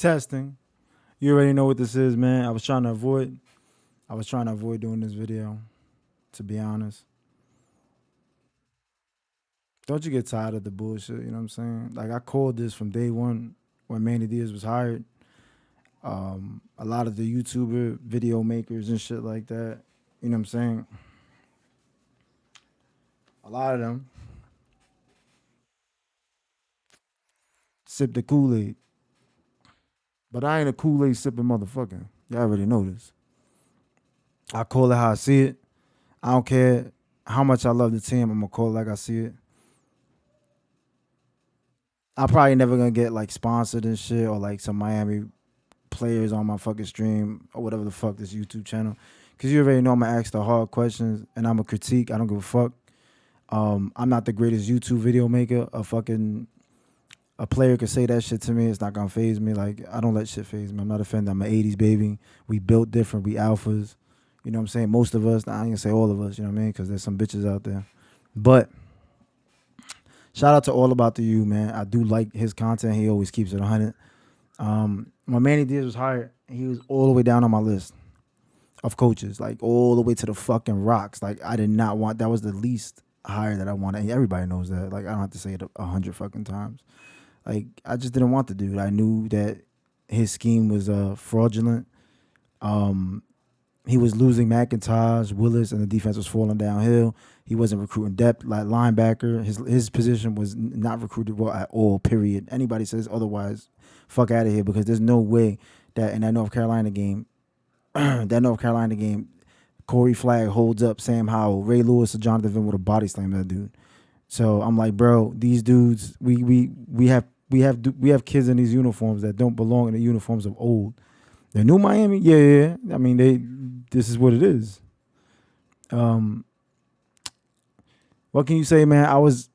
Testing. You already know what this is, man. I was trying to avoid doing this video, to be honest. Don't you get tired of the bullshit, you know what I'm saying? Like I called this from day one when Manny Diaz was hired. A lot of the YouTuber video makers and shit like that, you know what I'm saying? A lot of them sip the Kool-Aid. But I ain't a Kool-Aid sipping motherfucker. Y'all already know this. I call it how I see it. I don't care how much I love the team. I'm gonna call it like I see it. I'm probably never gonna get like sponsored and shit or like some Miami players on my fucking stream or whatever the fuck this YouTube channel. Cause you already know I'm gonna ask the hard questions and I'm a critique. I don't give a fuck. I'm not the greatest YouTube video maker. A player could say that shit to me. It's not gonna phase me. Like I don't let shit phase me. I'm not offended. I'm an '80s baby. We built different. We alphas. You know what I'm saying? Most of us. I ain't gonna say all of us. You know what I mean? Because there's some bitches out there. But shout out to All About the You, man. I do like his content. He always keeps it 100. When Manny Diaz was hired, he was all the way down on my list of coaches, like all the way to the fucking rocks. Like I did not want. That was the least hire that I wanted. And everybody knows that. Like I don't have to say it 100 fucking times. Like I just didn't want the dude. I knew that his scheme was fraudulent. He was losing McIntosh, Willis, and the defense was falling downhill. He wasn't recruiting depth like linebacker. His position was not recruited well at all. Period. Anybody says otherwise, fuck out of here because there's no way that in that North Carolina game, Corey Flagg holds up Sam Howell, Ray Lewis, or Jonathan Vin with a body slam that dude. So I'm like, bro, these dudes, we have kids in these uniforms that don't belong in the uniforms of old. The new Miami, yeah. I mean, this is what it is. What can you say, man? I was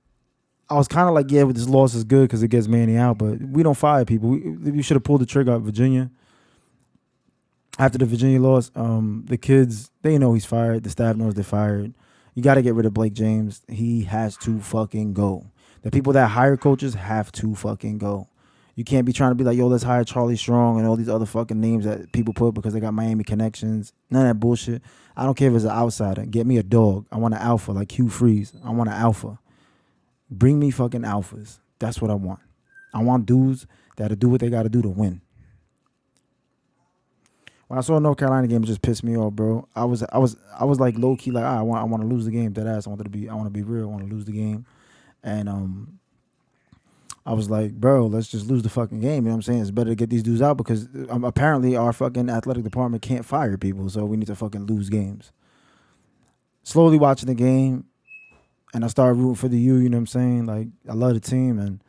kind of like, yeah, but this loss is good because it gets Manny out, but we don't fire people. We should have pulled the trigger at Virginia. After the Virginia loss, the kids, they know he's fired. The staff knows they're fired. You got to get rid of Blake James. He has to fucking go. The people that hire coaches have to fucking go. You can't be trying to be like, yo, let's hire Charlie Strong and all these other fucking names that people put because they got Miami connections. None of that bullshit. I don't care if it's an outsider. Get me a dog. I want an alpha like Hugh Freeze. I want an alpha. Bring me fucking alphas. That's what I want. I want dudes that'll do what they got to do to win. When I saw a North Carolina game, it just pissed me off, bro. I was like low key, like I want to lose the game. Dead ass. I want to be real. I want to lose the game, and I was like, bro, let's just lose the fucking game. You know what I'm saying? It's better to get these dudes out because apparently our fucking athletic department can't fire people, so we need to fucking lose games. Slowly watching the game, and I started rooting for the U. You know what I'm saying? Like I love the team, and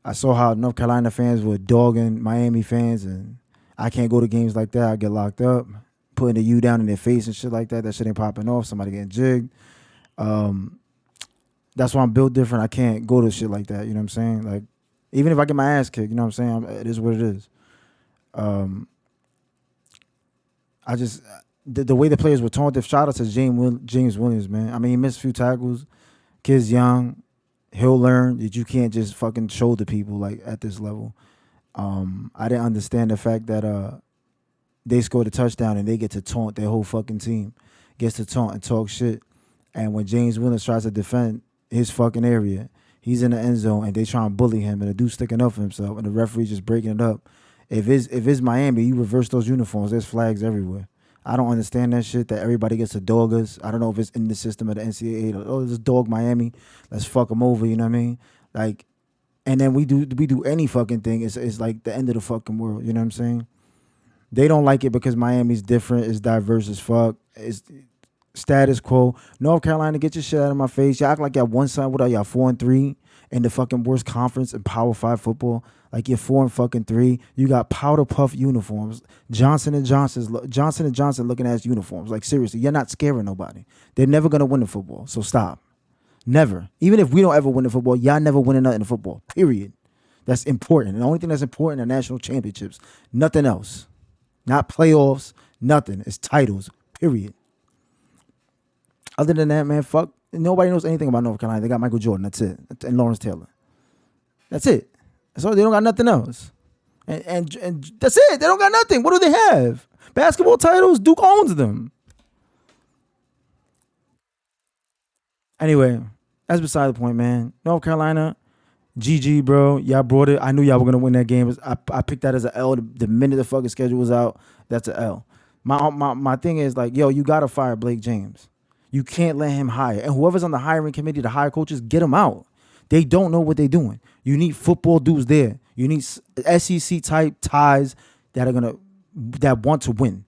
I saw how North Carolina fans were dogging Miami fans, and I can't go to games like that. I get locked up, putting the U down in their face and shit like that. That shit ain't popping off. Somebody getting jigged. That's why I'm built different. I can't go to shit like that. You know what I'm saying? Like, even if I get my ass kicked, you know what I'm saying? It is what it is. I just the way the players were taunted. Shout out to James Williams, man. I mean, he missed a few tackles. Kid's young. He'll learn that you can't just fucking shoulder people like at this level. I didn't understand the fact that they scored a touchdown and they get to taunt their whole fucking team. Gets to taunt and talk shit. And when James Williams tries to defend his fucking area, he's in the end zone and they try and bully him and the dude's sticking up for himself and the referee just breaking it up. If it's Miami, you reverse those uniforms. There's flags everywhere. I don't understand that shit that everybody gets to dog us. I don't know if it's in the system of the NCAA. Like, oh, this dog Miami. Let's fuck them over. You know what I mean? Like, and then we do any fucking thing. It's like the end of the fucking world. You know what I'm saying? They don't like it because Miami's different. It's diverse as fuck. It's status quo. North Carolina, get your shit out of my face. Y'all act like y'all one side. What are y'all 4-3 in the fucking worst conference in Power 5 football? Like you're 4-3. You got powder puff uniforms. Johnson & Johnson looking at uniforms. Like seriously, you're not scaring nobody. They're never gonna win the football. So stop. Never. Even if we don't ever win the football, y'all never win nothing in football. Period. That's important. And the only thing that's important are national championships. Nothing else. Not playoffs. Nothing. It's titles. Period. Other than that, man, fuck. Nobody knows anything about North Carolina. They got Michael Jordan. That's it. And Lawrence Taylor. That's it. So they don't got nothing else. And that's it. They don't got nothing. What do they have? Basketball titles. Duke owns them. Anyway, that's beside the point, man. North Carolina, GG, bro. Y'all brought it. I knew y'all were gonna win that game. I picked that as an L. The minute the fucking schedule was out, that's an L. My thing is like, yo, you gotta fire Blake James. You can't let him hire. And whoever's on the hiring committee to hire coaches, get them out. They don't know what they're doing. You need football dudes there. You need SEC type ties that want to win.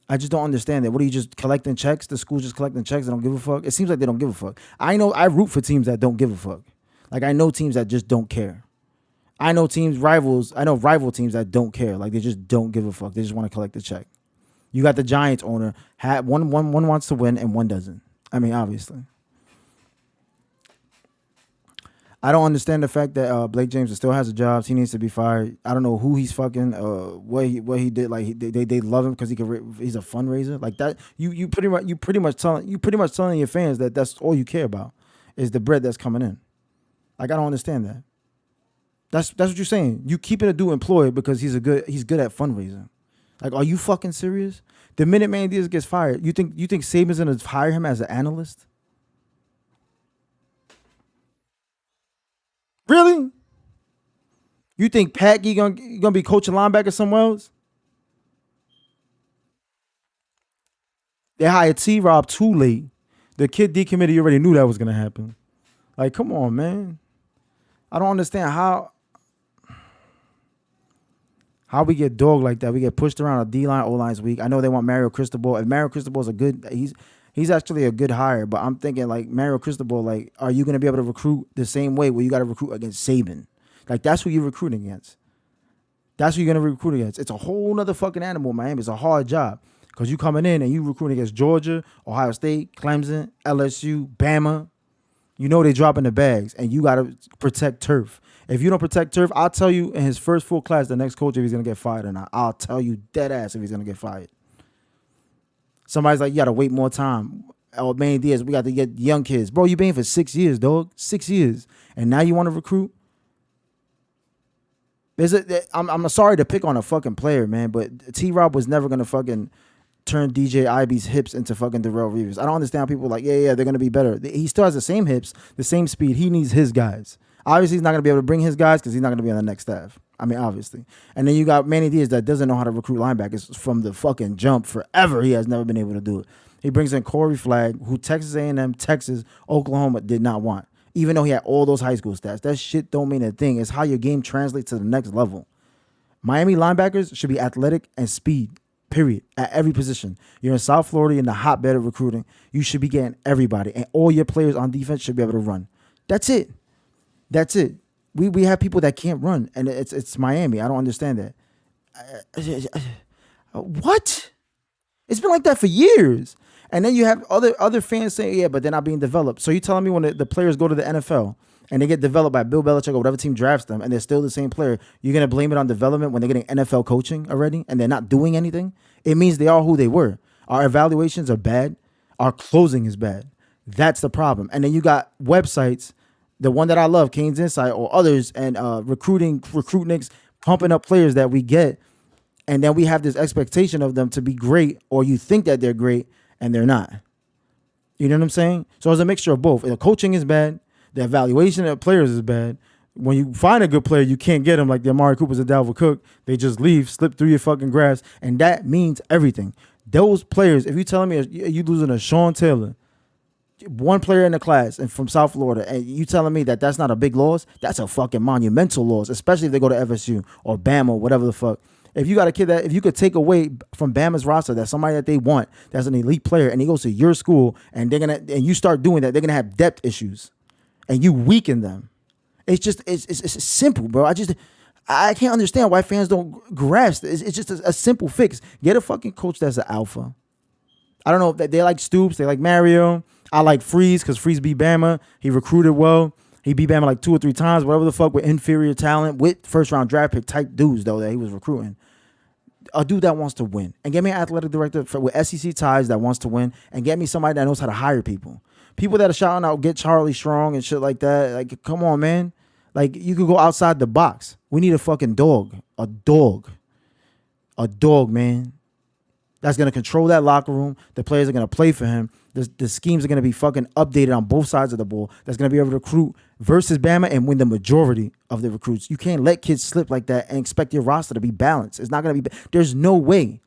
I just don't understand that. What are you just collecting checks? The school's just collecting checks. They don't give a fuck. It seems like they don't give a fuck. I know I root for teams that don't give a fuck. Like I know teams that just don't care. I know rival teams that don't care. Like they just don't give a fuck. They just want to collect the check. You got the Giants owner. One wants to win and one doesn't. I mean, obviously. I don't understand the fact that Blake James still has a job. He needs to be fired. I don't know who he's fucking. What he did. Like they love him because he's a fundraiser. Like that. You pretty much telling your fans that that's all you care about is the bread that's coming in. Like I don't understand that. That's what you're saying. You keeping a dude employed because he's good at fundraising. Like, are you fucking serious? The minute Manny Diaz gets fired, you think Saban's gonna hire him as an analyst? Really? You think Pat Gee gonna be coaching linebacker somewhere else? They hired T-Rob too late. The kid decommitted already knew that was gonna happen. Like, come on, man. I don't understand how we get dogged like that. We get pushed around. A D-line, O-line's weak. I know they want Mario Cristobal. If Mario Cristobal's he's actually a good hire, but I'm thinking like Mario Cristobal, like, are you going to be able to recruit the same way where you got to recruit against Saban? Like, that's who you're recruiting against. That's who you're going to recruit against. It's a whole nother fucking animal, Miami. It's a hard job because you coming in and you recruiting against Georgia, Ohio State, Clemson, LSU, Bama. You know they dropping the bags, and you got to protect turf. If you don't protect turf, I'll tell you in his first full class, the next coach, if he's going to get fired or not. I'll tell you dead ass if he's going to get fired. Somebody's like, you got to wait more time. Oh, Manny Diaz, we got to get young kids. Bro, you've been for 6 years, dog. 6 years. And now you want to recruit? I'm sorry to pick on a fucking player, man, but T-Rob was never going to fucking turn DJ Ibe's hips into fucking Darrell Reeves. I don't understand how people are like, yeah, they're going to be better. He still has the same hips, the same speed. He needs his guys. Obviously, he's not going to be able to bring his guys because he's not going to be on the next staff. I mean, obviously. And then you got Manny Diaz that doesn't know how to recruit linebackers from the fucking jump forever. He has never been able to do it. He brings in Corey Flagg, who Texas A&M, Texas, Oklahoma did not want, even though he had all those high school stats. That shit don't mean a thing. It's how your game translates to the next level. Miami linebackers should be athletic and speed. Period. At every position. You're in South Florida in the hotbed of recruiting. You should be getting everybody. And all your players on defense should be able to run. That's it. That's it. We have people that can't run. And it's Miami. I don't understand that. What? It's been like that for years. And then you have other fans saying, yeah, but they're not being developed. So you're telling me when the players go to the NFL and they get developed by Bill Belichick or whatever team drafts them and they're still the same player, you're going to blame it on development when they're getting NFL coaching already and they're not doing anything? It means they are who they were. Our evaluations are bad. Our closing is bad. That's the problem. And then you got websites, the one that I love, Kane's Insight or others, and Recruitniks pumping up players that we get. And then we have this expectation of them to be great, or you think that they're great and they're not. You know what I'm saying? So it's a mixture of both. The coaching is bad. The evaluation of players is bad. When you find a good player, you can't get them like the Amari Coopers and Dalvin Cook. They just leave, slip through your fucking grasp, and that means everything. Those players, if you're telling me you losing a Sean Taylor, one player in the class and from South Florida, and you telling me that that's not a big loss, that's a fucking monumental loss, especially if they go to FSU or Bama or whatever the fuck. If you got a kid that, if you could take away from Bama's roster that somebody that they want, that's an elite player, and he goes to your school, and you start doing that, they're gonna have depth issues, and you weaken them. It's simple, bro. I can't understand why fans don't grasp. It's just a simple fix. Get a fucking coach that's an alpha. I don't know if they like Stoops, they like Mario. I like Freeze because Freeze beat Bama. He recruited well. He beat Bama like 2 or 3 times, whatever the fuck, with inferior talent, with first round draft pick type dudes though that he was recruiting. A dude that wants to win, and get me an athletic director with SEC ties that wants to win, and get me somebody that knows how to hire people. People that are shouting out, get Charlie Strong and shit like that. Like, come on, man. Like, you could go outside the box. We need a fucking dog. A dog. A dog, man. That's going to control that locker room. The players are going to play for him. The schemes are going to be fucking updated on both sides of the ball. That's going to be able to recruit versus Bama and win the majority of the recruits. You can't let kids slip like that and expect your roster to be balanced. It's not going to be. There's no way.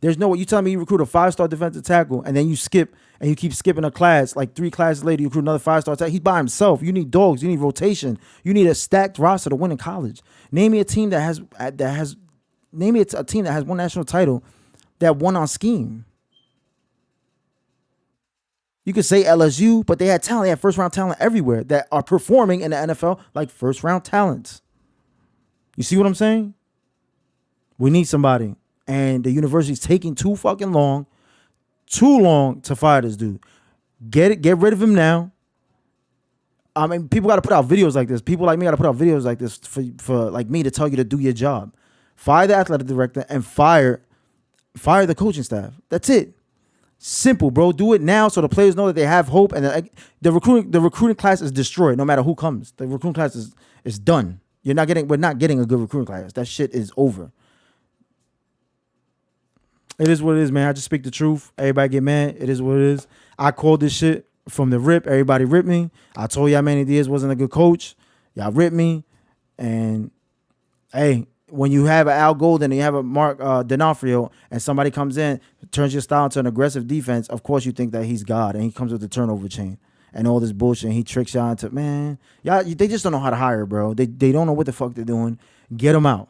There's no way. You telling me you recruit a 5-star defensive tackle and then you skip and you keep skipping a class. Like 3 classes later, you recruit another 5-star tackle. He's by himself. You need dogs. You need rotation. You need a stacked roster to win in college. Name me a team that has. Name me a team that has one national title that won on scheme. You could say LSU, but they had talent. They had first round talent everywhere that are performing in the NFL like first round talents. You see what I'm saying? We need somebody. And the university's taking too long to fire this dude. Get rid of him now. I mean, people got to put out videos like this. People like me got to put out videos like this for like me to tell you to do your job. Fire the athletic director and fire the coaching staff. That's it. Simple, bro. Do it now so the players know that they have hope, and the recruiting class is destroyed no matter who comes. The recruiting class is done. We're not getting a good recruiting class. That shit is over. It is what it is, man. I just speak the truth. Everybody get mad. It is what it is. I called this shit from the rip. Everybody ripped me. I told y'all Manny Diaz wasn't a good coach. Y'all ripped me. And hey, when you have an Al Golden and you have a Mark D'Onofrio and somebody comes in, turns your style into an aggressive defense, of course you think that he's God and he comes with the turnover chain and all this bullshit and he tricks y'all into, man, y'all, they just don't know how to hire, bro. They don't know what the fuck they're doing. Get them out.